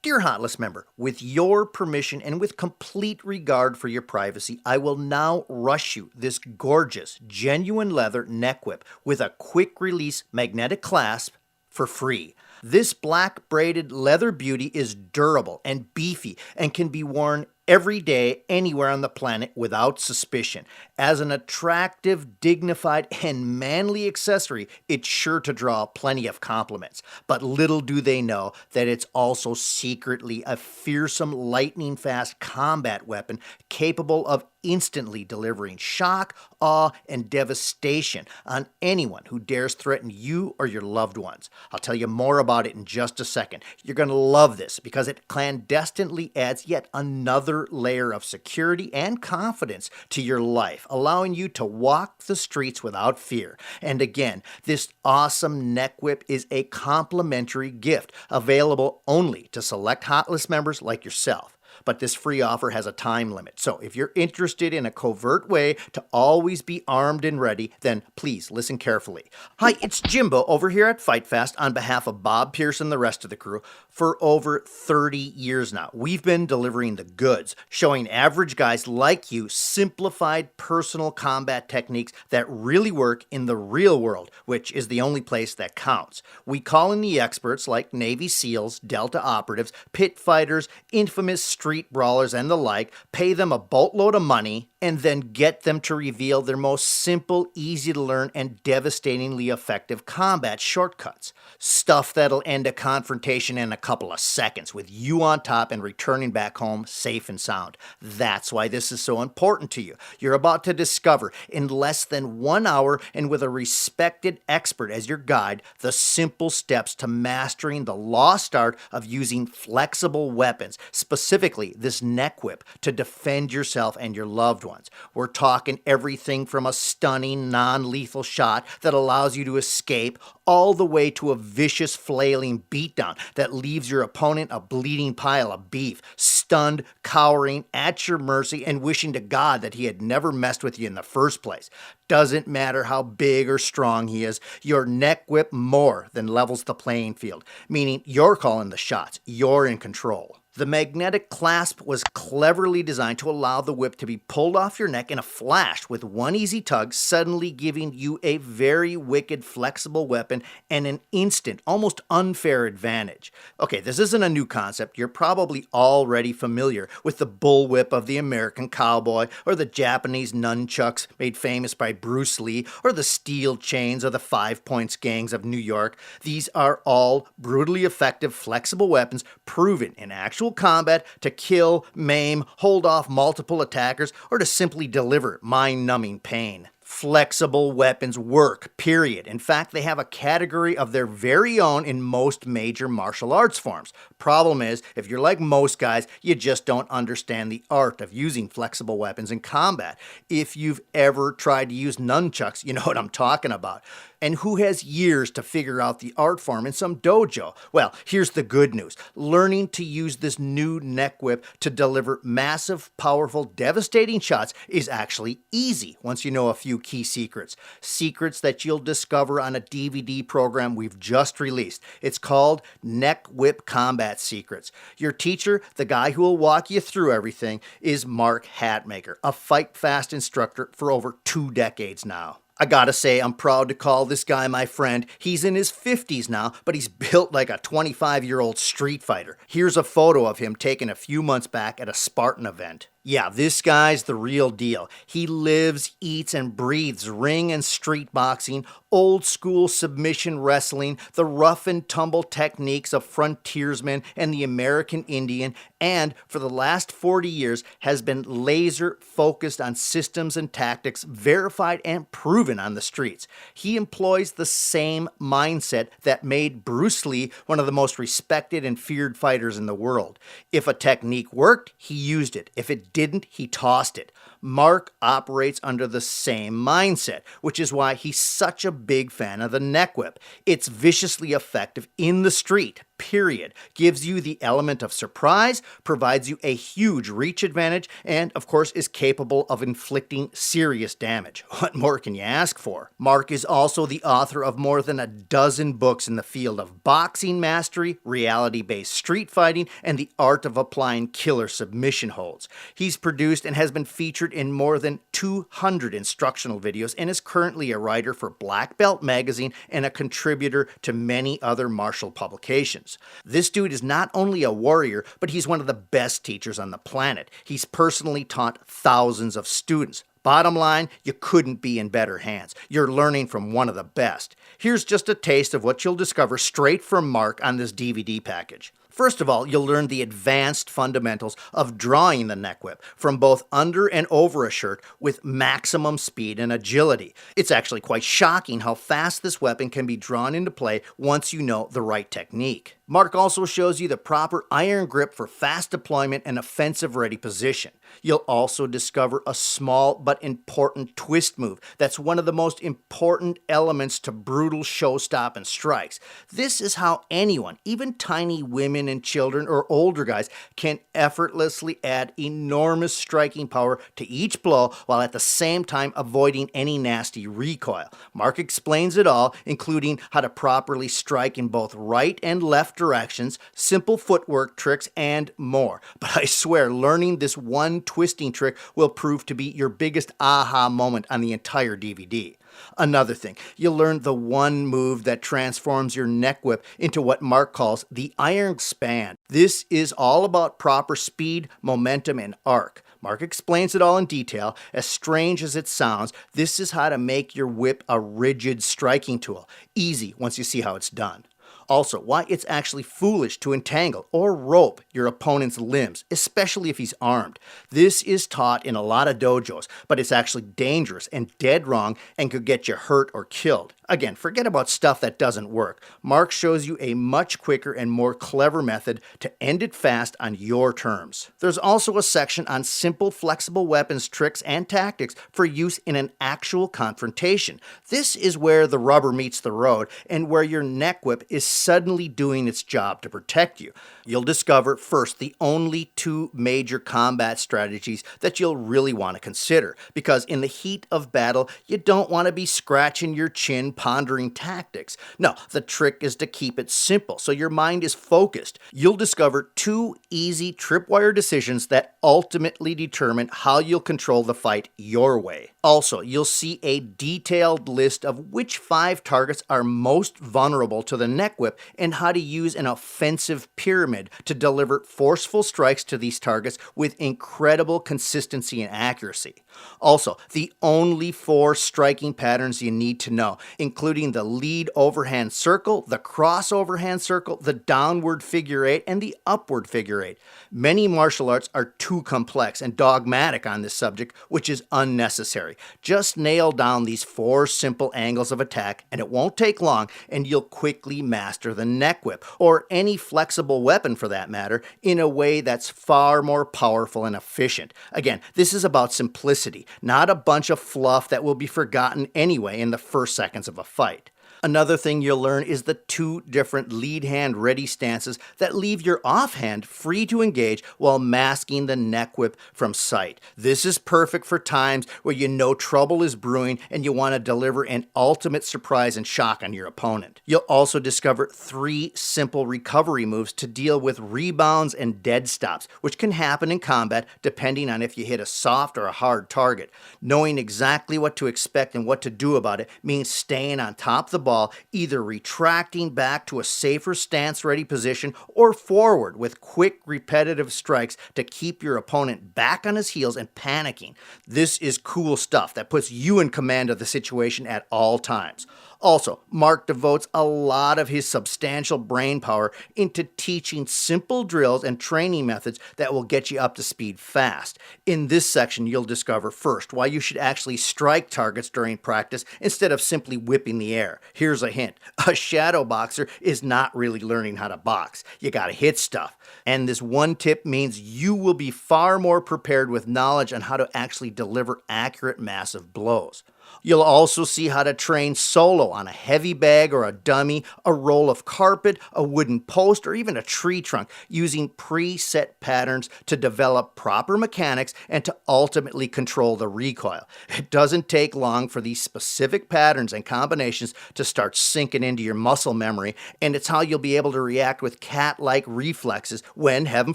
Dear Hotlist member, with your permission and with complete regard for your privacy, I will now rush you this gorgeous, genuine leather neck whip with a quick release magnetic clasp for free. This black braided leather beauty is durable and beefy and can be worn every day anywhere on the planet without suspicion. As an attractive, dignified, and manly accessory, it's sure to draw plenty of compliments. But little do they know that it's also secretly a fearsome, lightning-fast combat weapon capable of instantly delivering shock, awe, and devastation on anyone who dares threaten you or your loved ones. I'll tell you more about it in just a second. You're going to love this because it clandestinely adds yet another layer of security and confidence to your life, allowing you to walk the streets without fear. And again, this awesome neck whip is a complimentary gift available only to select Hotlist members like yourself. But this free offer has a time limit. So if you're interested in a covert way to always be armed and ready, then please listen carefully. Hi, it's Jimbo over here at Fight Fast on behalf of Bob Pierce and the rest of the crew. For over 30 years now, we've been delivering the goods, showing average guys like you simplified personal combat techniques that really work in the real world, which is the only place that counts. We call in the experts like Navy SEALs, Delta operatives, pit fighters, infamous street brawlers, and the like, pay them a boatload of money, and then get them to reveal their most simple, easy to learn, and devastatingly effective combat shortcuts. Stuff that'll end a confrontation in a couple of seconds with you on top and returning back home safe and sound. That's why this is so important to you. You're about to discover in less than 1 hour and with a respected expert as your guide, the simple steps to mastering the lost art of using flexible weapons, specifically this neck whip, to defend yourself and your loved ones. We're talking everything from a stunning, non-lethal shot that allows you to escape all the way to a vicious, flailing beatdown that leaves your opponent a bleeding pile of beef, stunned, cowering, at your mercy, and wishing to God that he had never messed with you in the first place. Doesn't matter how big or strong he is, your neck whip more than levels the playing field, meaning you're calling the shots, you're in control. The magnetic clasp was cleverly designed to allow the whip to be pulled off your neck in a flash with one easy tug, suddenly giving you a very wicked flexible weapon and an instant, almost unfair advantage. Okay, this isn't a new concept. You're probably already familiar with the bullwhip of the American cowboy, or the Japanese nunchucks made famous by Bruce Lee, or the steel chains of the 5 Points gangs of New York. These are all brutally effective, flexible weapons proven in actual combat to kill, maim, hold off multiple attackers, or to simply deliver mind-numbing pain. Flexible weapons work, period. In fact, they have a category of their very own in most major martial arts forms. Problem is, if you're like most guys, you just don't understand the art of using flexible weapons in combat. If you've ever tried to use nunchucks, you know what I'm talking about. And who has years to figure out the art form in some dojo? Well, here's the good news. Learning to use this new neck whip to deliver massive, powerful, devastating shots is actually easy once you know a few key secrets. Secrets that you'll discover on a DVD program we've just released. It's called Neck Whip Combat Secrets. Your teacher, the guy who will walk you through everything, is Mark Hatmaker, a Fight Fast instructor for over 2 decades now. I gotta say, I'm proud to call this guy my friend. He's in his 50s now, but he's built like a 25-year-old street fighter. Here's a photo of him taken a few months back at a Spartan event. Yeah, this guy's the real deal. He lives, eats, and breathes ring and street boxing, old school submission wrestling, the rough and tumble techniques of frontiersmen and the American Indian, and for the last 40 years has been laser focused on systems and tactics verified and proven on the streets. He employs the same mindset that made Bruce Lee one of the most respected and feared fighters in the world. If a technique worked, he used it. If it didn't, he tossed it. Mark operates under the same mindset, which is why he's such a big fan of the neck whip. It's viciously effective in the street, period. Gives you the element of surprise, provides you a huge reach advantage, and of course is capable of inflicting serious damage. What more can you ask for? Mark is also the author of more than a dozen books in the field of boxing mastery, reality-based street fighting, and the art of applying killer submission holds. He's produced and has been featured in more than 200 instructional videos and is currently a writer for Black Belt Magazine and a contributor to many other martial publications. This dude is not only a warrior, but he's one of the best teachers on the planet. He's personally taught thousands of students. Bottom line, you couldn't be in better hands. You're learning from one of the best. Here's just a taste of what you'll discover straight from Mark on this DVD package. First of all, you'll learn the advanced fundamentals of drawing the neck whip from both under and over a shirt with maximum speed and agility. It's actually quite shocking how fast this weapon can be drawn into play once you know the right technique. Mark also shows you the proper iron grip for fast deployment and offensive-ready position. You'll also discover a small but important twist move that's one of the most important elements to brutal show-stopping strikes. This is how anyone, even tiny women and children or older guys, can effortlessly add enormous striking power to each blow while at the same time avoiding any nasty recoil. Mark explains it all, including how to properly strike in both right and left directions, simple footwork tricks, and more. But I swear, learning this one twisting trick will prove to be your biggest aha moment on the entire DVD. Another thing, you'll learn the one move that transforms your neck whip into what Mark calls the iron span. This is all about proper speed, momentum, and arc. Mark explains it all in detail. As strange as it sounds, this is how to make your whip a rigid striking tool. Easy once you see how it's done. Also, why it's actually foolish to entangle or rope your opponent's limbs, especially if he's armed. This is taught in a lot of dojos, but it's actually dangerous and dead wrong and could get you hurt or killed. Again, forget about stuff that doesn't work. Mark shows you a much quicker and more clever method to end it fast on your terms. There's also a section on simple, flexible weapons, tricks, and tactics for use in an actual confrontation. This is where the rubber meets the road and where your neck whip is suddenly doing its job to protect you. You'll discover first the only two major combat strategies that you'll really want to consider, because in the heat of battle, you don't want to be scratching your chin pondering tactics. No, the trick is to keep it simple so your mind is focused. You'll discover two easy tripwire decisions that ultimately determine how you'll control the fight your way. Also, you'll see a detailed list of which 5 targets are most vulnerable to the neck whip and how to use an offensive pyramid to deliver forceful strikes to these targets with incredible consistency and accuracy. Also, the only 4 striking patterns you need to know, including the lead overhand circle, the cross overhand circle, the downward figure 8, and the upward figure 8. Many martial arts are too complex and dogmatic on this subject, which is unnecessary. Just nail down these 4 simple angles of attack, and it won't take long, and you'll quickly master the neck whip, or any flexible weapon for that matter, in a way that's far more powerful and efficient. Again, this is about simplicity, not a bunch of fluff that will be forgotten anyway in the first seconds of a fight. Another thing you'll learn is the 2 different lead hand ready stances that leave your offhand free to engage while masking the neck whip from sight. This is perfect for times where you know trouble is brewing and you want to deliver an ultimate surprise and shock on your opponent. You'll also discover 3 simple recovery moves to deal with rebounds and dead stops, which can happen in combat depending on if you hit a soft or a hard target. Knowing exactly what to expect and what to do about it means staying on top of the ball, either retracting back to a safer stance-ready position or forward with quick, repetitive strikes to keep your opponent back on his heels and panicking. This is cool stuff that puts you in command of the situation at all times. Also, Mark devotes a lot of his substantial brain power into teaching simple drills and training methods that will get you up to speed fast. In this section, you'll discover first why you should actually strike targets during practice instead of simply whipping the air. Here's a hint. A shadow boxer is not really learning how to box. You gotta hit stuff. And this one tip means you will be far more prepared with knowledge on how to actually deliver accurate, massive blows. You'll also see how to train solo on a heavy bag or a dummy, a roll of carpet, a wooden post, or even a tree trunk, using preset patterns to develop proper mechanics and to ultimately control the recoil. It doesn't take long for these specific patterns and combinations to start sinking into your muscle memory, and it's how you'll be able to react with cat-like reflexes when, heaven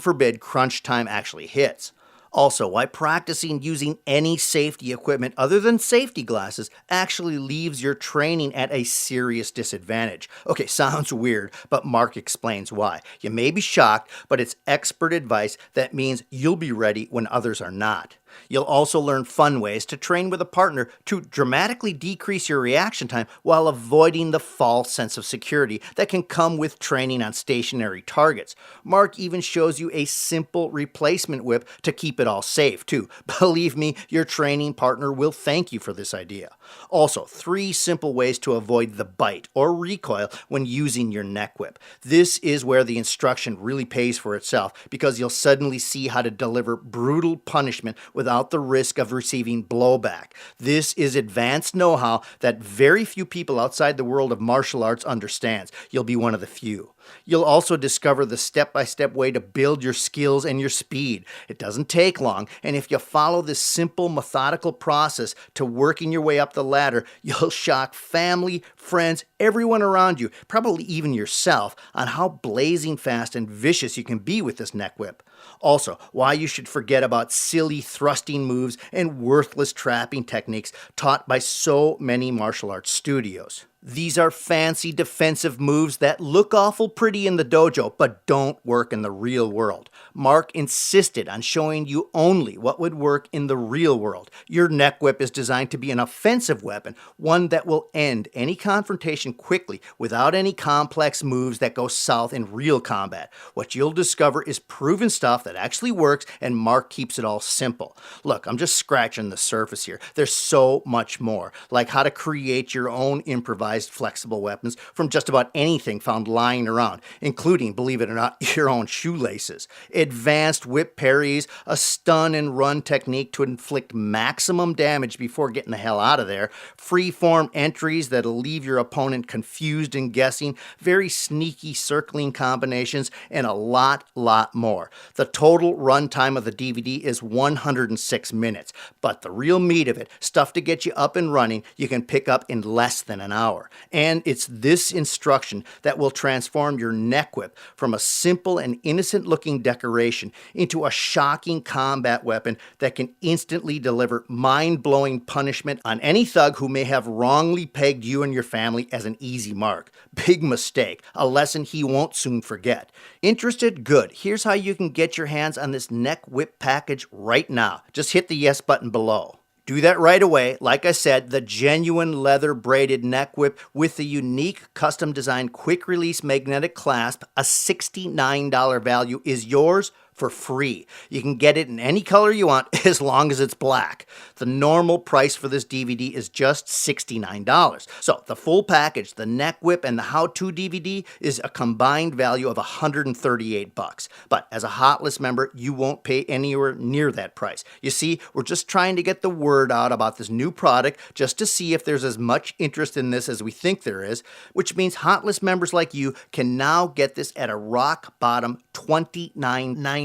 forbid, crunch time actually hits. Also, why practicing using any safety equipment other than safety glasses actually leaves your training at a serious disadvantage. Okay, sounds weird, but Mark explains why. You may be shocked, but it's expert advice that means you'll be ready when others are not. You'll also learn fun ways to train with a partner to dramatically decrease your reaction time while avoiding the false sense of security that can come with training on stationary targets. Mark even shows you a simple replacement whip to keep it all safe, too. Believe me, your training partner will thank you for this idea. Also, 3 simple ways to avoid the bite or recoil when using your neck whip. This is where the instruction really pays for itself because you'll suddenly see how to deliver brutal punishment without the risk of receiving blowback. This is advanced know-how that very few people outside the world of martial arts understands. You'll be one of the few. You'll also discover the step-by-step way to build your skills and your speed. It doesn't take long, and if you follow this simple, methodical process to working your way up the ladder, you'll shock family, friends, everyone around you, probably even yourself, on how blazing fast and vicious you can be with this neck whip. Also, why you should forget about silly thrusting moves and worthless trapping techniques taught by so many martial arts studios. These are fancy defensive moves that look awful pretty in the dojo, but don't work in the real world. Mark insisted on showing you only what would work in the real world. Your neck whip is designed to be an offensive weapon, one that will end any confrontation quickly without any complex moves that go south in real combat. What you'll discover is proven stuff that actually works, and Mark keeps it all simple. Look, I'm just scratching the surface here. There's so much more, like how to create your own improvised flexible weapons from just about anything found lying around, including, believe it or not, your own shoelaces. Advanced whip parries, a stun and run technique to inflict maximum damage before getting the hell out of there, free-form entries that'll leave your opponent confused and guessing, very sneaky circling combinations, and a lot more. The total runtime of the DVD is 106 minutes, but the real meat of it, stuff to get you up and running, you can pick up in less than an hour. And it's this instruction that will transform your neck whip from a simple and innocent looking decoration into a shocking combat weapon that can instantly deliver mind-blowing punishment on any thug who may have wrongly pegged you and your family as an easy mark. Big mistake, a lesson he won't soon forget. Interested? Good. Here's how you can get your hands on this neck whip package right now. Just hit the yes button below. Do that right away. Like I said, the genuine leather braided neck whip with the unique custom designed quick release magnetic clasp, a $69 value, is yours for free. You can get it in any color you want as long as it's black. The normal price for this DVD is just $69. So the full package, the neck whip and the how-to DVD, is a combined value of $138. But as a Hot List member, you won't pay anywhere near that price. You see, we're just trying to get the word out about this new product just to see if there's as much interest in this as we think there is, which means Hot List members like you can now get this at a rock bottom $29.95.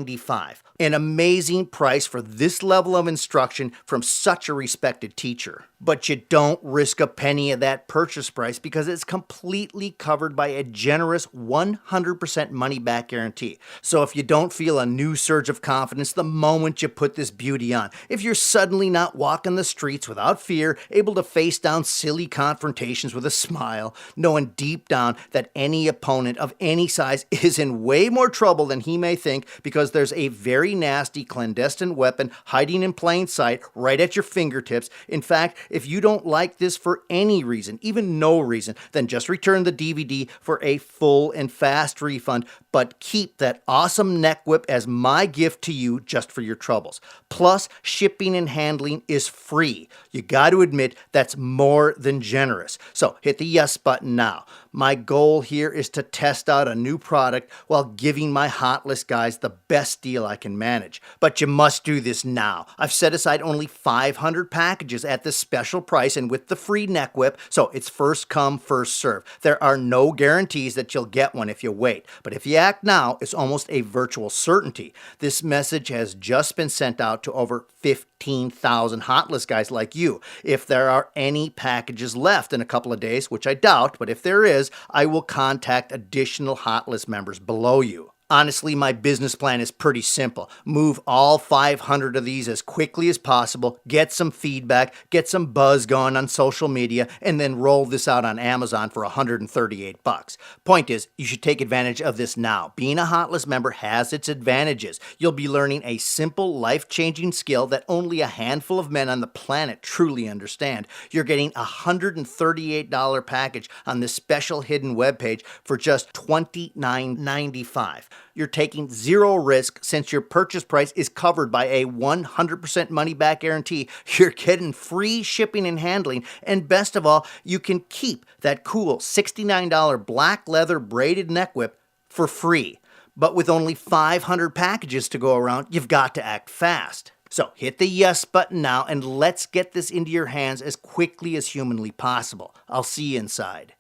An amazing price for this level of instruction from such a respected teacher. But you don't risk a penny of that purchase price because it's completely covered by a generous 100% money-back guarantee. So if you don't feel a new surge of confidence the moment you put this beauty on, if you're suddenly not walking the streets without fear, able to face down silly confrontations with a smile, knowing deep down that any opponent of any size is in way more trouble than he may think because there's a very nasty clandestine weapon hiding in plain sight right at your fingertips. In fact, if you don't like this for any reason, even no reason, then just return the DVD for a full and fast refund, but keep that awesome neck whip as my gift to you just for your troubles. Plus, shipping and handling is free. You got to admit that's more than generous. So hit the yes button now. My goal here is to test out a new product while giving my Hot List guys the best best deal I can manage. But you must do this now. I've set aside only 500 packages at this special price and with the free neck whip, so it's first come, first serve. There are no guarantees that you'll get one if you wait, but if you act now, it's almost a virtual certainty. This message has just been sent out to over 15,000 hot list guys like you. If there are any packages left in a couple of days, which I doubt, but if there is, I will contact additional hot list members below you. Honestly, my business plan is pretty simple. Move all 500 of these as quickly as possible, get some feedback, get some buzz going on social media, and then roll this out on Amazon for $138. Point is, you should take advantage of this now. Being a hot list member has its advantages. You'll be learning a simple, life-changing skill that only a handful of men on the planet truly understand. You're getting a $138 package on this special hidden webpage for just $29.95. You're taking zero risk since your purchase price is covered by a 100% money-back guarantee. You're getting free shipping and handling, and best of all, you can keep that cool $69 black leather braided neck whip for free. But with only 500 packages to go around, you've got to act fast. So hit the yes button now and let's get this into your hands as quickly as humanly possible. I'll see you inside.